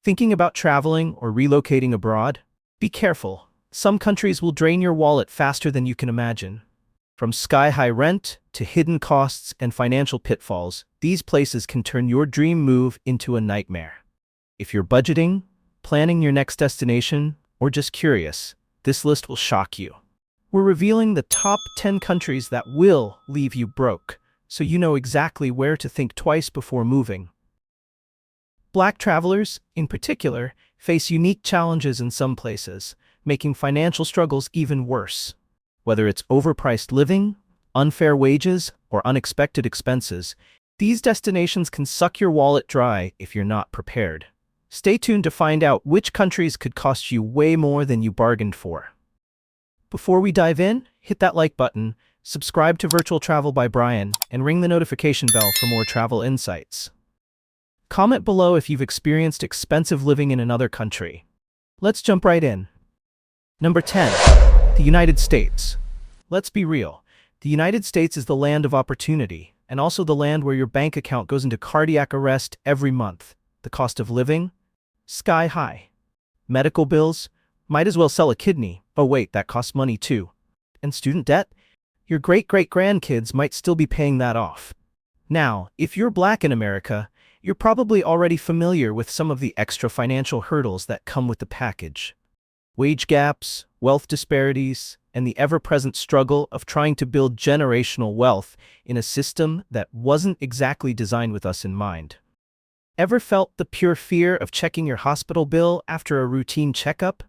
Thinking about traveling or relocating abroad? Be careful. Some countries will drain your wallet faster than you can imagine. From sky-high rent to hidden costs and financial pitfalls, these places can turn your dream move into a nightmare. If you're budgeting, planning your next destination, or just curious, this list will shock you. We're revealing the top 10 countries that will leave you broke, so you know exactly where to think twice before moving. Black travelers, in particular, face unique challenges in some places, making financial struggles even worse. Whether it's overpriced living, unfair wages, or unexpected expenses, these destinations can suck your wallet dry if you're not prepared. Stay tuned to find out which countries could cost you way more than you bargained for. Before we dive in, hit that like button, subscribe to Virtual Travel by Brian, and ring the notification bell for more travel insights. Comment below if you've experienced expensive living in another country. Let's jump right in. Number 10. The United States. Let's be real. The United States is the land of opportunity, and also the land where your bank account goes into cardiac arrest every month. The cost of living? Sky high. Medical bills? Might as well sell a kidney. Oh wait, that costs money too. And student debt? Your great-great-grandkids might still be paying that off. Now, if you're Black in America, you're probably already familiar with some of the extra financial hurdles that come with the package. Wage gaps, wealth disparities, and the ever-present struggle of trying to build generational wealth in a system that wasn't exactly designed with us in mind. Ever felt the pure fear of checking your hospital bill after a routine checkup?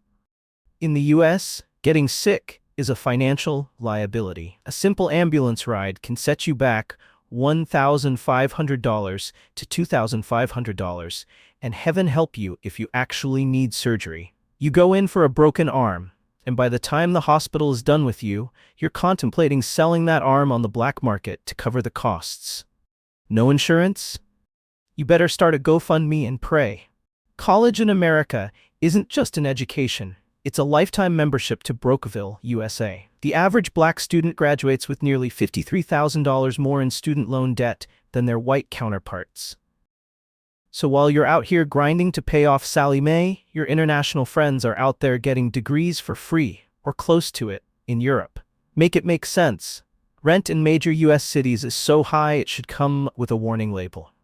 In the US, getting sick is a financial liability. A simple ambulance ride can set you back $1,500 to $2,500, and heaven help you if you actually need surgery. You go in for a broken arm, and by the time the hospital is done with you, you're contemplating selling that arm on the black market to cover the costs. No insurance? You better start a GoFundMe and pray. College in America isn't just an education. It's a lifetime membership to Brookville, USA. The average Black student graduates with nearly $53,000 more in student loan debt than their white counterparts. So while you're out here grinding to pay off Sally Mae, your international friends are out there getting degrees for free, or close to it, in Europe. Make it make sense. Rent in major US cities is so high it should come with a warning label.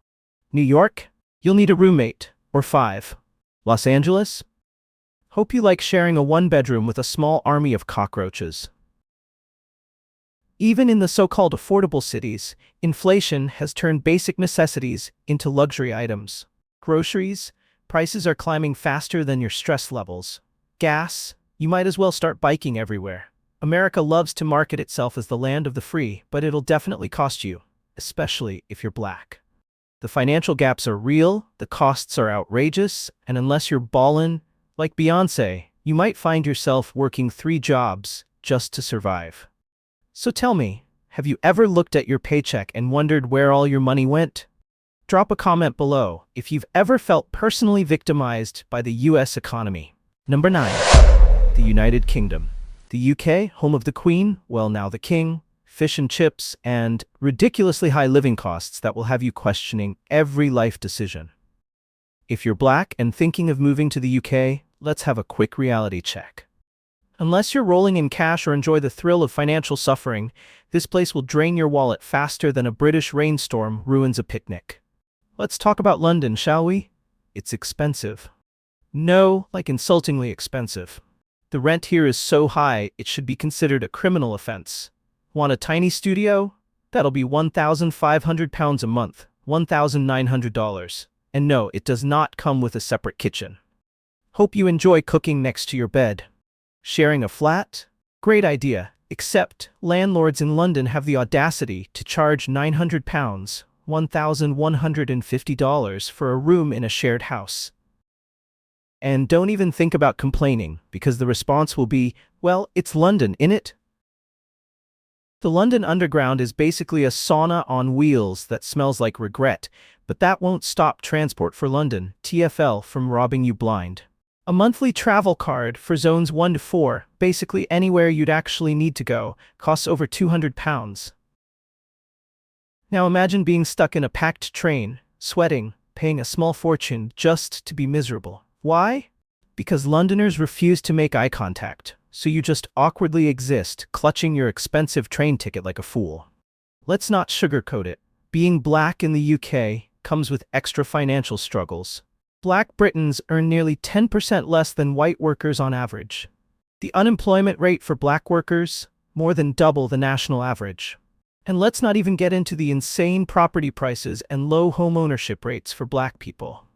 New York? You'll need a roommate, or 5. Los Angeles? Hope you like sharing a one-bedroom with a small army of cockroaches. Even in the so-called affordable cities, inflation has turned basic necessities into luxury items. Groceries? Prices are climbing faster than your stress levels. Gas? You might as well start biking everywhere. America loves to market itself as the land of the free, but it'll definitely cost you, especially if you're Black. The financial gaps are real, the costs are outrageous, and unless you're ballin' like Beyoncé, you might find yourself working 3 jobs just to survive. So tell me, have you ever looked at your paycheck and wondered where all your money went? Drop a comment below if you've ever felt personally victimized by the US economy. Number 9. The United Kingdom. The UK, home of the Queen, well now the King, fish and chips, and ridiculously high living costs that will have you questioning every life decision. If you're Black and thinking of moving to the UK, let's have a quick reality check. Unless you're rolling in cash or enjoy the thrill of financial suffering, this place will drain your wallet faster than a British rainstorm ruins a picnic. Let's talk about London, shall we? It's expensive. No, like insultingly expensive. The rent here is so high, it should be considered a criminal offense. Want a tiny studio? That'll be £1,500 a month, $1,900. And no, it does not come with a separate kitchen. Hope you enjoy cooking next to your bed. Sharing a flat? Great idea, except landlords in London have the audacity to charge £900, $1,150 for a room in a shared house. And don't even think about complaining, because the response will be, well, it's London, innit? The London Underground is basically a sauna on wheels that smells like regret, but that won't stop Transport for London, TfL, from robbing you blind. A monthly travel card for zones 1 to 4, basically anywhere you'd actually need to go, costs over £200. Now imagine being stuck in a packed train, sweating, paying a small fortune just to be miserable. Why? Because Londoners refuse to make eye contact, so you just awkwardly exist, clutching your expensive train ticket like a fool. Let's not sugarcoat it. Being black in the UK comes with extra financial struggles. Black Britons earn nearly 10% less than white workers on average. The unemployment rate for black workers, more than double the national average. And let's not even get into the insane property prices and low home ownership rates for black people.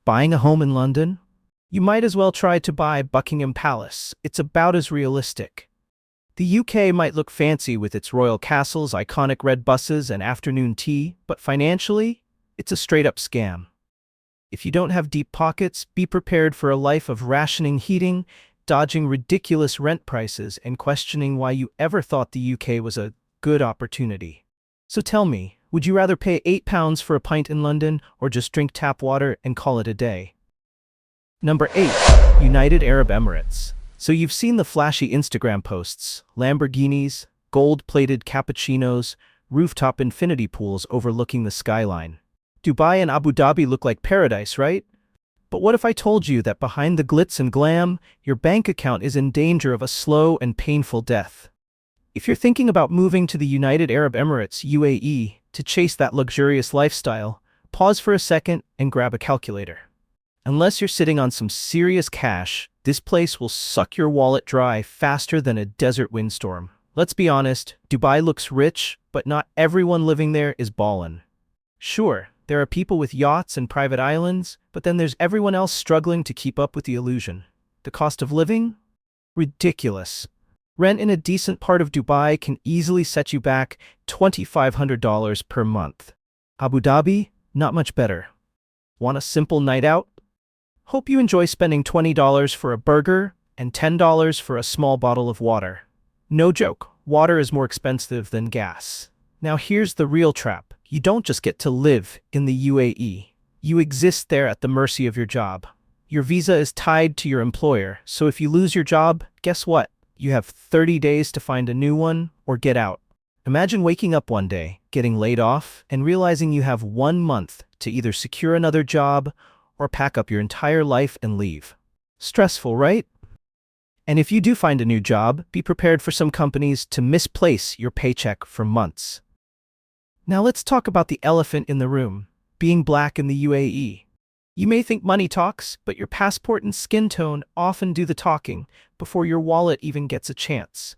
Buying a home in London? You might as well try to buy Buckingham Palace. It's about as realistic. The UK might look fancy with its royal castles, iconic red buses, and afternoon tea, but financially, it's a straight-up scam. If you don't have deep pockets, be prepared for a life of rationing heating, dodging ridiculous rent prices, and questioning why you ever thought the UK was a good opportunity. So tell me, would you rather pay £8 for a pint in London or just drink tap water and call it a day? Number 8. United Arab Emirates. So you've seen the flashy Instagram posts, Lamborghinis, gold-plated cappuccinos, rooftop infinity pools overlooking the skyline. Dubai and Abu Dhabi look like paradise, right? But what if I told you that behind the glitz and glam, your bank account is in danger of a slow and painful death? If you're thinking about moving to the United Arab Emirates, UAE, to chase that luxurious lifestyle, pause for a second and grab a calculator. Unless you're sitting on some serious cash, this place will suck your wallet dry faster than a desert windstorm. Let's be honest, Dubai looks rich, but not everyone living there is ballin'. Sure, there are people with yachts and private islands, but then there's everyone else struggling to keep up with the illusion. The cost of living? Ridiculous. Rent in a decent part of Dubai can easily set you back $2,500 per month. Abu Dhabi? Not much better. Want a simple night out? Hope you enjoy spending $20 for a burger and $10 for a small bottle of water. No joke, water is more expensive than gas. Now here's the real trap. You don't just get to live in the UAE. You exist there at the mercy of your job. Your visa is tied to your employer, so if you lose your job, guess what? You have 30 days to find a new one or get out. Imagine waking up one day, getting laid off, and realizing you have 1 month to either secure another job or pack up your entire life and leave. Stressful, right? And if you do find a new job, be prepared for some companies to misplace your paycheck for months. Now let's talk about the elephant in the room, being black in the UAE. You may think money talks, but your passport and skin tone often do the talking before your wallet even gets a chance.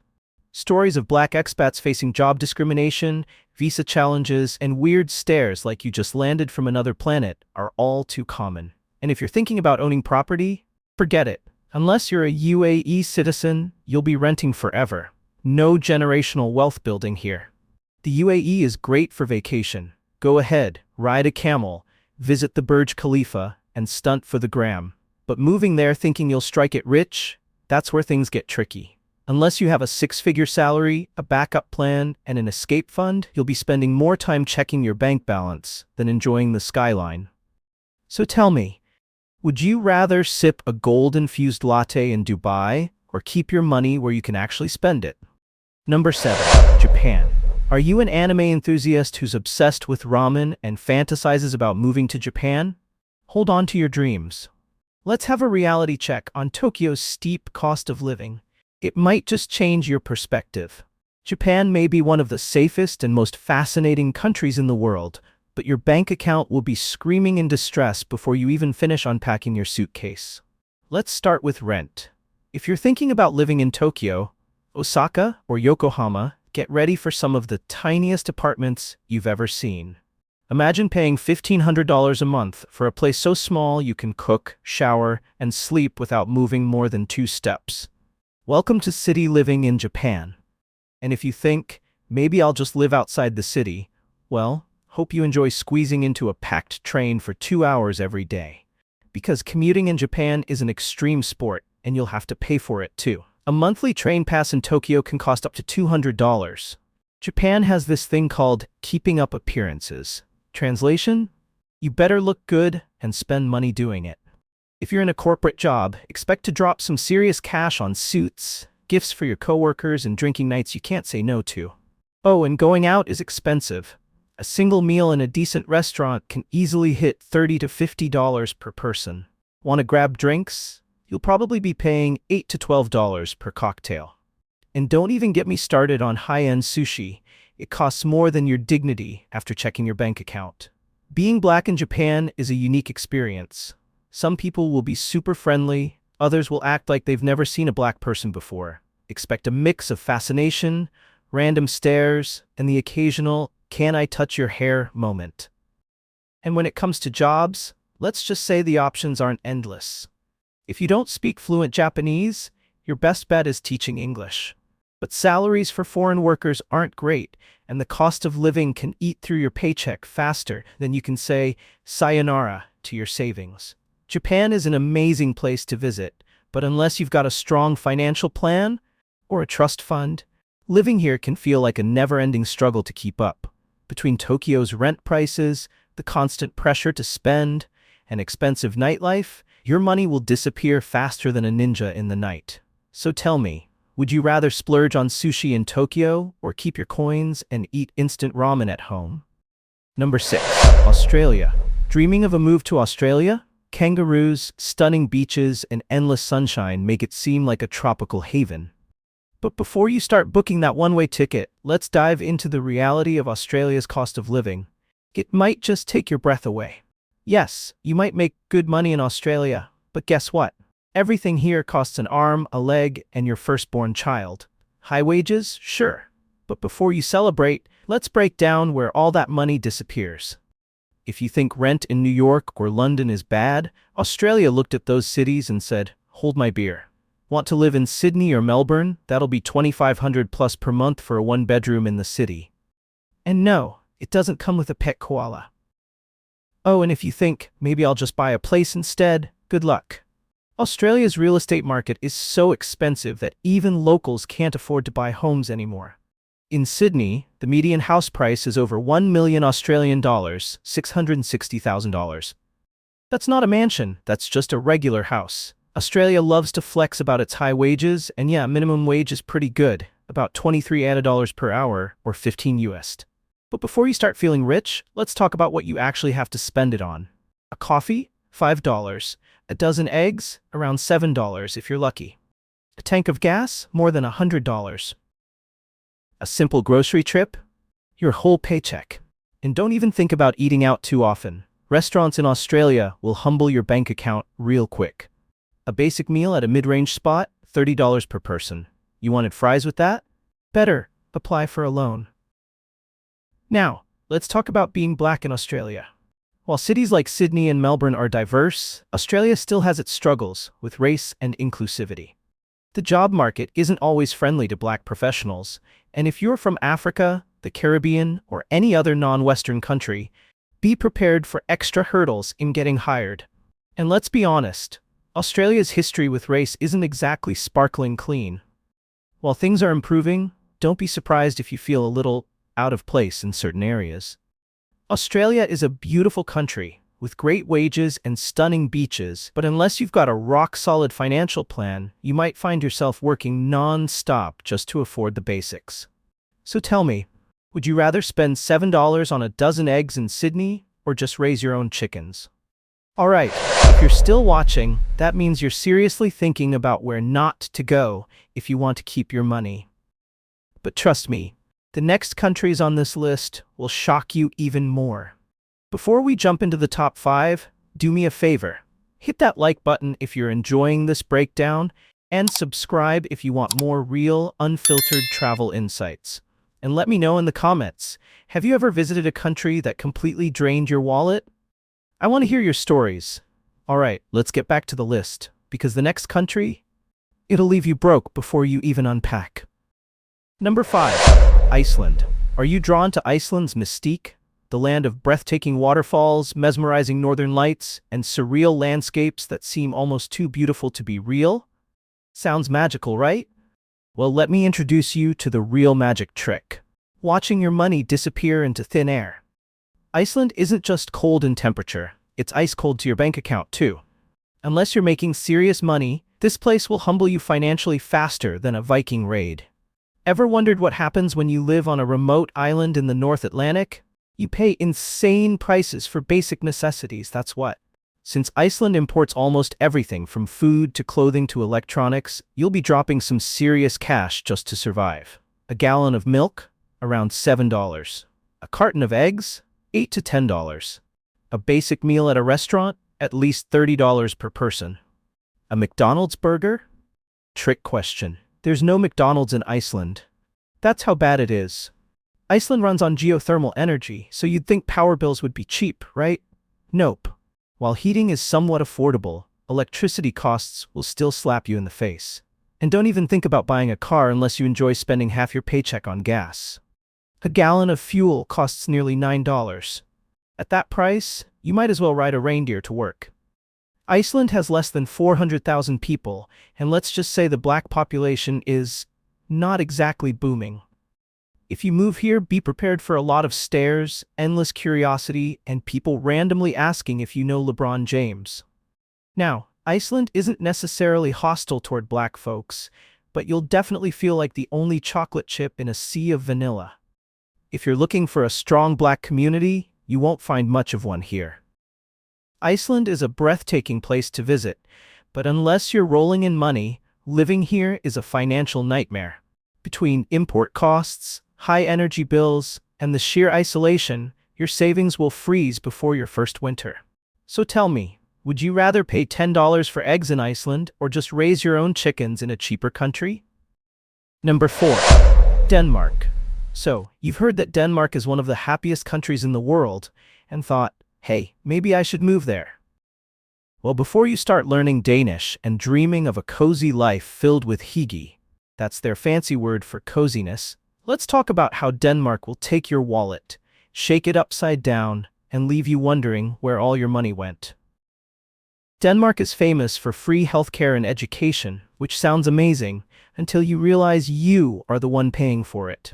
Stories of black expats facing job discrimination, visa challenges, and weird stares like you just landed from another planet are all too common. And if you're thinking about owning property, forget it. Unless you're a UAE citizen, you'll be renting forever. No generational wealth building here. The UAE is great for vacation. Go ahead, ride a camel, visit the Burj Khalifa, and stunt for the gram. But moving there thinking you'll strike it rich, that's where things get tricky. Unless you have a 6-figure salary, a backup plan, and an escape fund, you'll be spending more time checking your bank balance than enjoying the skyline. So tell me, would you rather sip a gold-infused latte in Dubai or keep your money where you can actually spend it? Number 7. Japan. Are you an anime enthusiast who's obsessed with ramen and fantasizes about moving to Japan? Hold on to your dreams. Let's have a reality check on Tokyo's steep cost of living. It might just change your perspective. Japan may be one of the safest and most fascinating countries in the world, but your bank account will be screaming in distress before you even finish unpacking your suitcase. Let's start with rent. If you're thinking about living in Tokyo, Osaka, or Yokohama, get ready for some of the tiniest apartments you've ever seen. Imagine paying $1,500 a month for a place so small you can cook, shower, and sleep without moving more than 2 steps. Welcome to city living in Japan. And if you think, maybe I'll just live outside the city, well, hope you enjoy squeezing into a packed train for 2 hours every day. Because commuting in Japan is an extreme sport, and you'll have to pay for it too. A monthly train pass in Tokyo can cost up to $200. Japan has this thing called keeping up appearances. Translation? You better look good and spend money doing it. If you're in a corporate job, expect to drop some serious cash on suits, gifts for your coworkers, and drinking nights you can't say no to. Oh, and going out is expensive. A single meal in a decent restaurant can easily hit $30 to $50 per person. Want to grab drinks? You'll probably be paying $8 to $12 per cocktail. And don't even get me started on high-end sushi. It costs more than your dignity after checking your bank account. Being Black in Japan is a unique experience. Some people will be super friendly, others will act like they've never seen a Black person before. Expect a mix of fascination, random stares, and the occasional "can I touch your hair" moment. And when it comes to jobs, let's just say the options aren't endless. If you don't speak fluent Japanese, your best bet is teaching English. But salaries for foreign workers aren't great, and the cost of living can eat through your paycheck faster than you can say sayonara to your savings. Japan is an amazing place to visit, but unless you've got a strong financial plan or a trust fund, living here can feel like a never-ending struggle to keep up. Between Tokyo's rent prices, the constant pressure to spend, and expensive nightlife, your money will disappear faster than a ninja in the night. So tell me, would you rather splurge on sushi in Tokyo or keep your coins and eat instant ramen at home? Number 6. Australia. Dreaming of a move to Australia? Kangaroos, stunning beaches, and endless sunshine make it seem like a tropical haven. But before you start booking that one-way ticket, let's dive into the reality of Australia's cost of living. It might just take your breath away. Yes, you might make good money in Australia, but guess what? Everything here costs an arm, a leg, and your firstborn child. High wages? Sure. But before you celebrate, let's break down where all that money disappears. If you think rent in New York or London is bad, Australia looked at those cities and said, "Hold my beer. Want to live in Sydney or Melbourne? That'll be $2,500 plus per month for a one-bedroom in the city." And no, it doesn't come with a pet koala. Oh, and if you think, maybe I'll just buy a place instead, good luck. Australia's real estate market is so expensive that even locals can't afford to buy homes anymore. In Sydney, the median house price is over $1 million Australian dollars, $660,000. That's not a mansion, that's just a regular house. Australia loves to flex about its high wages, and yeah, minimum wage is pretty good, about $23 per hour or 15 US. But before you start feeling rich, let's talk about what you actually have to spend it on. A coffee? $5. A dozen eggs? Around $7 if you're lucky. A tank of gas? More than $100. A simple grocery trip? Your whole paycheck. And don't even think about eating out too often. Restaurants in Australia will humble your bank account real quick. A basic meal at a mid-range spot? $30 per person. You wanted fries with that? Better, apply for a loan. Now, let's talk about being Black in Australia. While cities like Sydney and Melbourne are diverse, Australia still has its struggles with race and inclusivity. The job market isn't always friendly to Black professionals, and if you're from Africa, the Caribbean, or any other non-Western country, be prepared for extra hurdles in getting hired. And let's be honest, Australia's history with race isn't exactly sparkling clean. While things are improving, don't be surprised if you feel a little out of place in certain areas. Australia is a beautiful country with great wages and stunning beaches, but unless you've got a rock-solid financial plan, you might find yourself working non-stop just to afford the basics. So tell me, would you rather spend $7 on a dozen eggs in Sydney or just raise your own chickens? Alright, if you're still watching, that means you're seriously thinking about where not to go if you want to keep your money. But trust me, the next countries on this list will shock you even more. Before we jump into the top 5, do me a favor. Hit that like button if you're enjoying this breakdown, and subscribe if you want more real, unfiltered travel insights. And let me know in the comments, have you ever visited a country that completely drained your wallet? I want to hear your stories. Alright, let's get back to the list, because the next country, it'll leave you broke before you even unpack. Number 5. Iceland. Are you drawn to Iceland's mystique? The land of breathtaking waterfalls, mesmerizing northern lights, and surreal landscapes that seem almost too beautiful to be real? Sounds magical, right? Well, let me introduce you to the real magic trick. Watching your money disappear into thin air. Iceland isn't just cold in temperature, it's ice cold to your bank account too. Unless you're making serious money, this place will humble you financially faster than a Viking raid. Ever wondered what happens when you live on a remote island in the North Atlantic? You pay insane prices for basic necessities, that's what. Since Iceland imports almost everything from food to clothing to electronics, you'll be dropping some serious cash just to survive. A gallon of milk? Around $7. A carton of eggs? $8 to $10. A basic meal at a restaurant? At least $30 per person. A McDonald's burger? Trick question. There's no McDonald's in Iceland. That's how bad it is. Iceland runs on geothermal energy, so you'd think power bills would be cheap, right? Nope. While heating is somewhat affordable, electricity costs will still slap you in the face. And don't even think about buying a car unless you enjoy spending half your paycheck on gas. A gallon of fuel costs nearly $9. At that price, you might as well ride a reindeer to work. Iceland has less than 400,000 people, and let's just say the black population is not exactly booming. If you move here, be prepared for a lot of stares, endless curiosity, and people randomly asking if you know LeBron James. Now, Iceland isn't necessarily hostile toward black folks, but you'll definitely feel like the only chocolate chip in a sea of vanilla. If you're looking for a strong black community, you won't find much of one here. Iceland is a breathtaking place to visit, but unless you're rolling in money, living here is a financial nightmare. Between import costs, high energy bills, and the sheer isolation, your savings will freeze before your first winter. So tell me, would you rather pay $10 for eggs in Iceland or just raise your own chickens in a cheaper country? Number 4. Denmark. So, you've heard that Denmark is one of the happiest countries in the world, and thought, hey, maybe I should move there. Well, before you start learning Danish and dreaming of a cozy life filled with hygge, that's their fancy word for coziness, let's talk about how Denmark will take your wallet, shake it upside down, and leave you wondering where all your money went. Denmark is famous for free healthcare and education, which sounds amazing until you realize you are the one paying for it.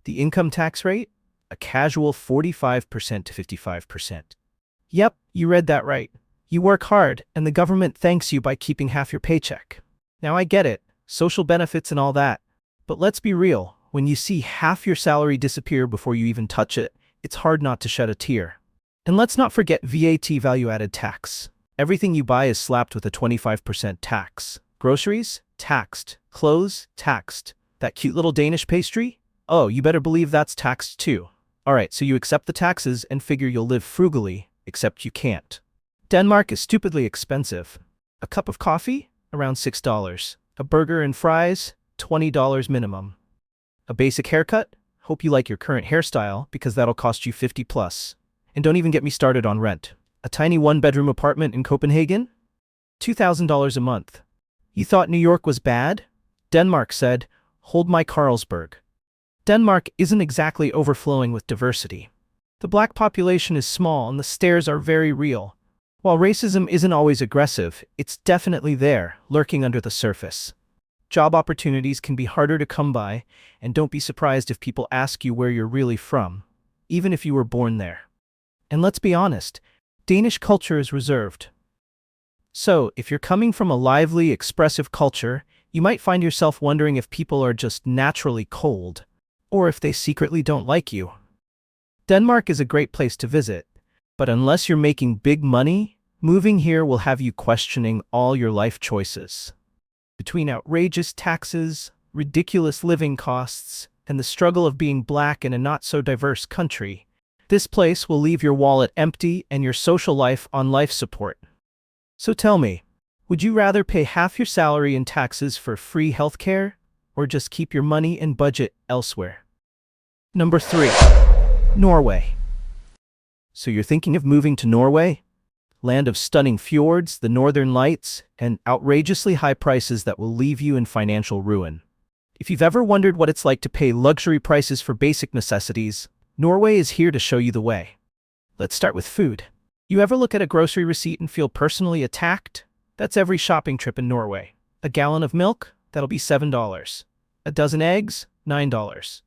The income tax rate? A casual 45% to 55%. Yep, you read that right. You work hard, and the government thanks you by keeping half your paycheck. Now I get it, social benefits and all that. But let's be real, when you see half your salary disappear before you even touch it, it's hard not to shed a tear. And let's not forget VAT, value-added tax. Everything you buy is slapped with a 25% tax. Groceries? Taxed. Clothes? Taxed. That cute little Danish pastry? Oh, you better believe that's taxed too. Alright, so you accept the taxes and figure you'll live frugally, except you can't. Denmark is stupidly expensive. A cup of coffee? Around $6. A burger and fries? $20 minimum. A basic haircut? Hope you like your current hairstyle, because that'll cost you $50 plus. And don't even get me started on rent. A tiny one-bedroom apartment in Copenhagen? $2,000 a month. You thought New York was bad? Denmark said, hold my Carlsberg. Denmark isn't exactly overflowing with diversity. The black population is small and the stares are very real. While racism isn't always aggressive, it's definitely there, lurking under the surface. Job opportunities can be harder to come by, and don't be surprised if people ask you where you're really from, even if you were born there. And let's be honest, Danish culture is reserved. So, if you're coming from a lively, expressive culture, you might find yourself wondering if people are just naturally cold, or if they secretly don't like you. Denmark is a great place to visit, but unless you're making big money, moving here will have you questioning all your life choices. Between outrageous taxes, ridiculous living costs, and the struggle of being black in a not-so-diverse country, this place will leave your wallet empty and your social life on life support. So tell me, would you rather pay half your salary in taxes for free healthcare, or just keep your money and budget elsewhere? Number 3. Norway. So you're thinking of moving to Norway? Land of stunning fjords, the northern lights, and outrageously high prices that will leave you in financial ruin. If you've ever wondered what it's like to pay luxury prices for basic necessities, Norway is here to show you the way. Let's start with food. You ever look at a grocery receipt and feel personally attacked? That's every shopping trip in Norway. A gallon of milk? That'll be $7. A dozen eggs? $9.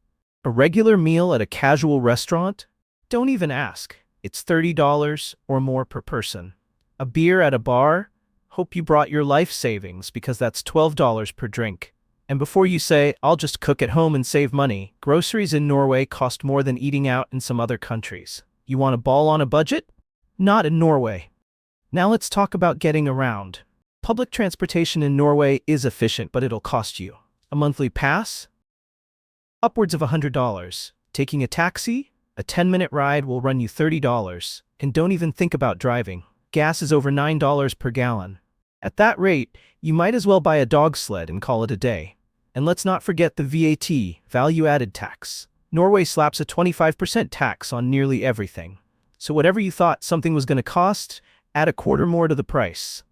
A regular meal at a casual restaurant? Don't even ask. It's $30 or more per person. A beer at a bar? Hope you brought your life savings because that's $12 per drink. And before you say, I'll just cook at home and save money, groceries in Norway cost more than eating out in some other countries. You want a ball on a budget? Not in Norway. Now let's talk about getting around. Public transportation in Norway is efficient, but it'll cost you a monthly pass? Upwards of $100. Taking a taxi? A 10-minute ride will run you $30. And don't even think about driving. Gas is over $9 per gallon. At that rate, you might as well buy a dog sled and call it a day. And let's not forget the VAT, value-added tax. Norway slaps a 25% tax on nearly everything. So whatever you thought something was going to cost, add a quarter more to the price.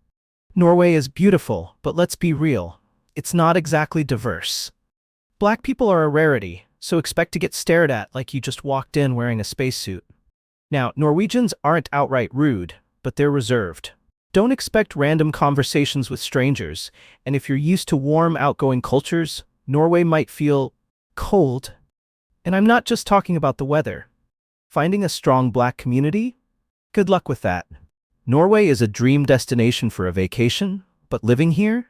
Norway is beautiful, but let's be real. It's not exactly diverse. Black people are a rarity, so expect to get stared at like you just walked in wearing a spacesuit. Now, Norwegians aren't outright rude, but they're reserved. Don't expect random conversations with strangers, and if you're used to warm, outgoing cultures, Norway might feel cold. And I'm not just talking about the weather. Finding a strong black community? Good luck with that. Norway is a dream destination for a vacation, but living here?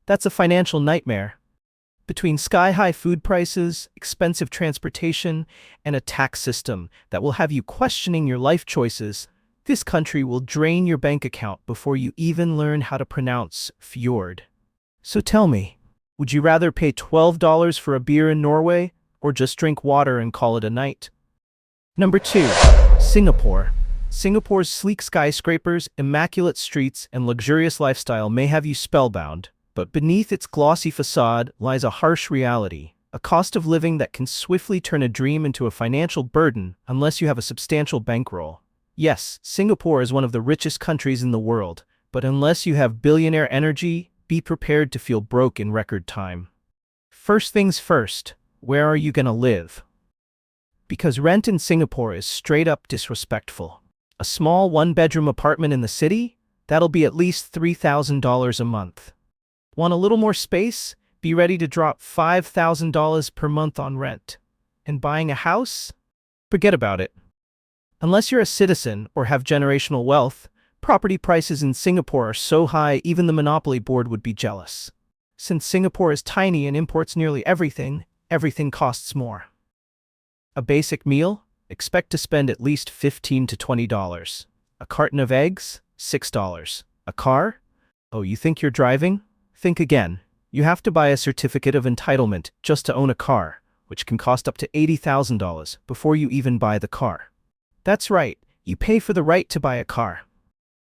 That's a financial nightmare. Between sky-high food prices, expensive transportation, and a tax system that will have you questioning your life choices, this country will drain your bank account before you even learn how to pronounce fjord. So tell me, would you rather pay $12 for a beer in Norway or just drink water and call it a night? Number 2. Singapore. Singapore's sleek skyscrapers, immaculate streets, and luxurious lifestyle may have you spellbound, but beneath its glossy facade lies a harsh reality, a cost of living that can swiftly turn a dream into a financial burden unless you have a substantial bankroll. Yes, Singapore is one of the richest countries in the world, but unless you have billionaire energy, be prepared to feel broke in record time. First things first, where are you gonna live? Because rent in Singapore is straight up disrespectful. A small one-bedroom apartment in the city? That'll be at least $3,000 a month. Want a little more space? Be ready to drop $5,000 per month on rent. And buying a house? Forget about it. Unless you're a citizen or have generational wealth, property prices in Singapore are so high even the Monopoly board would be jealous. Since Singapore is tiny and imports nearly everything, everything costs more. A basic meal? Expect to spend at least $15 to $20. A carton of eggs? $6. A car? Oh, you think you're driving? Think again. You have to buy a certificate of entitlement just to own a car, which can cost up to $80,000 before you even buy the car. That's right, you pay for the right to buy a car.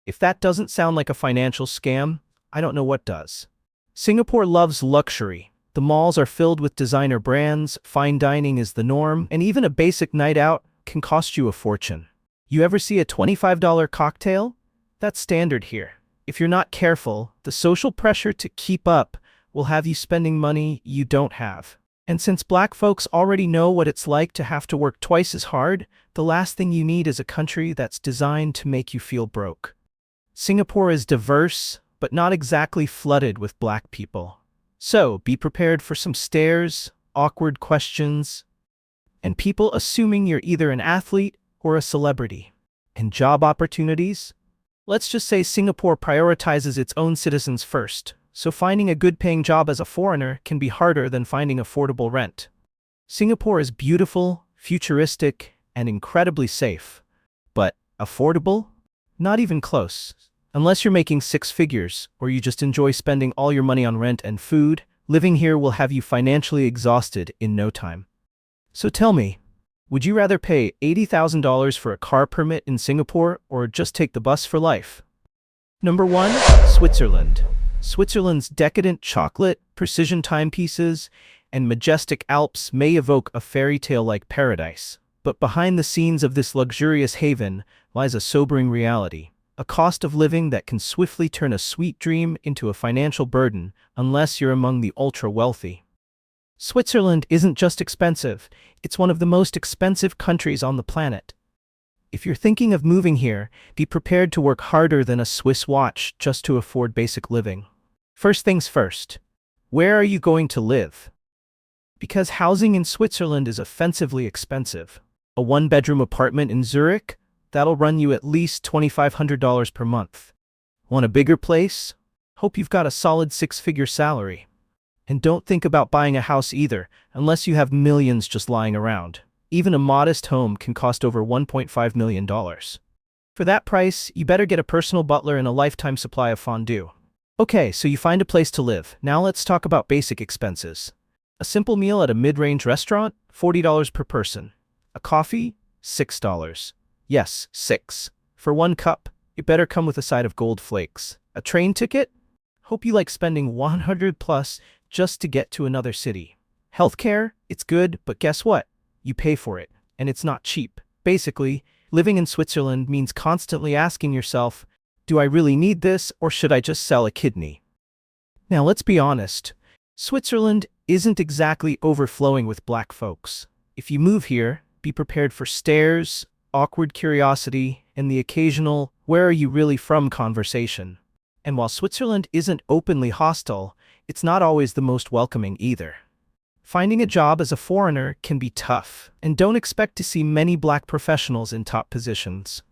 If that doesn't sound like a financial scam, I don't know what does. Singapore loves luxury. The malls are filled with designer brands, fine dining is the norm, and even a basic night out can cost you a fortune. You ever see a $25 cocktail? That's standard here. If you're not careful, the social pressure to keep up will have you spending money you don't have. And since black folks already know what it's like to have to work twice as hard, the last thing you need is a country that's designed to make you feel broke. Singapore is diverse, but not exactly flooded with black people. So be prepared for some stares, awkward questions, and people assuming you're either an athlete or a celebrity. And job opportunities? Let's just say Singapore prioritizes its own citizens first, so finding a good-paying job as a foreigner can be harder than finding affordable rent. Singapore is beautiful, futuristic, and incredibly safe. But affordable? Not even close. Unless you're making six figures, or you just enjoy spending all your money on rent and food, living here will have you financially exhausted in no time. So tell me, would you rather pay $80,000 for a car permit in Singapore or just take the bus for life? Number 1. Switzerland. Switzerland's decadent chocolate, precision timepieces, and majestic Alps may evoke a fairy tale-like paradise. But behind the scenes of this luxurious haven lies a sobering reality, a cost of living that can swiftly turn a sweet dream into a financial burden unless you're among the ultra-wealthy. Switzerland isn't just expensive, it's one of the most expensive countries on the planet. If you're thinking of moving here, be prepared to work harder than a Swiss watch just to afford basic living. First things first, where are you going to live? Because housing in Switzerland is offensively expensive. A one-bedroom apartment in Zurich? That'll run you at least $2,500 per month. Want a bigger place? Hope you've got a solid six-figure salary. And don't think about buying a house either, unless you have millions just lying around. Even a modest home can cost over $1.5 million. For that price, you better get a personal butler and a lifetime supply of fondue. Okay, so you find a place to live. Now let's talk about basic expenses. A simple meal at a mid-range restaurant, $40 per person. A coffee, $6. Yes, 6. For one cup, it better come with a side of gold flakes. A train ticket? Hope you like spending 100 plus just to get to another city. Healthcare? It's good, but guess what? You pay for it, and it's not cheap. Basically, living in Switzerland means constantly asking yourself, do I really need this, or should I just sell a kidney? Now let's be honest. Switzerland isn't exactly overflowing with black folks. If you move here, be prepared for stares, awkward curiosity, and the occasional, where are you really from conversation. And while Switzerland isn't openly hostile, it's not always the most welcoming either. Finding a job as a foreigner can be tough, and don't expect to see many black professionals in top positions.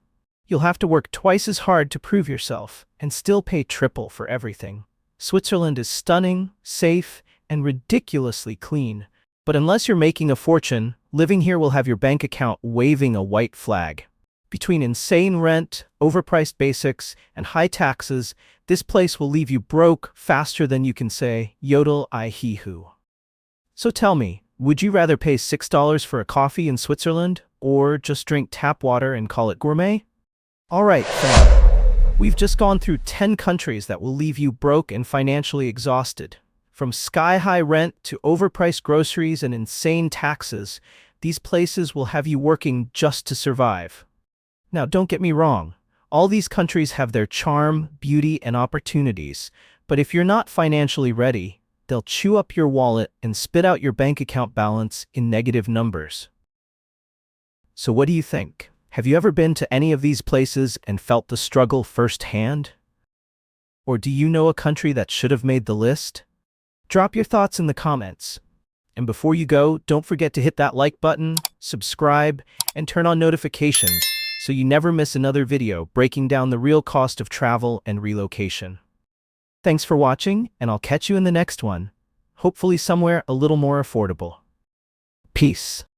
You'll have to work twice as hard to prove yourself, and still pay triple for everything. Switzerland is stunning, safe, and ridiculously clean, but unless you're making a fortune, living here will have your bank account waving a white flag. Between insane rent, overpriced basics, and high taxes, this place will leave you broke faster than you can say, yodel I he hu. So tell me, would you rather pay $6 for a coffee in Switzerland, or just drink tap water and call it gourmet? Alright, fam. We've just gone through 10 countries that will leave you broke and financially exhausted. From sky-high rent to overpriced groceries and insane taxes, these places will have you working just to survive. Now, don't get me wrong. All these countries have their charm, beauty, and opportunities, but if you're not financially ready, they'll chew up your wallet and spit out your bank account balance in negative numbers. So what do you think? Have you ever been to any of these places and felt the struggle firsthand? Or do you know a country that should have made the list? Drop your thoughts in the comments. And before you go, don't forget to hit that like button, subscribe, and turn on notifications so you never miss another video breaking down the real cost of travel and relocation. Thanks for watching, and I'll catch you in the next one, hopefully somewhere a little more affordable. Peace.